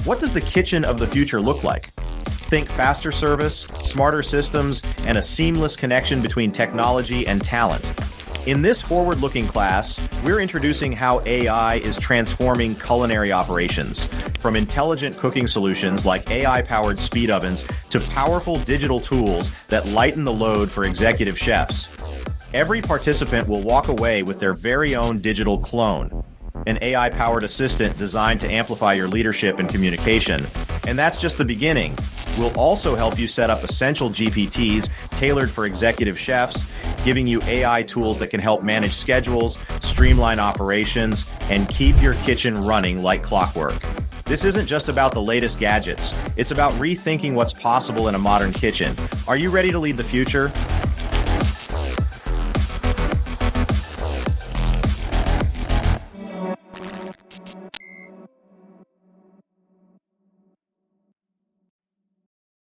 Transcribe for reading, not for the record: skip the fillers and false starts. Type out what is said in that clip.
What does the kitchen of the future look like? Think faster service, smarter systems, and a seamless connection between technology and talent. In this forward-looking class, we're introducing how AI is transforming culinary operations, from intelligent cooking solutions like AI-powered speed ovens to powerful digital tools that lighten the load for executive chefs. Every participant will walk away with their very own digital clone, an AI-powered assistant designed to amplify your leadership and communication. And that's just the beginning. We'll also help you set up essential GPTs tailored for executive chefs, giving you AI tools that can help manage schedules, streamline operations, and keep your kitchen running like clockwork. This isn't just about the latest gadgets. It's about rethinking what's possible in a modern kitchen. Are you ready to lead the future?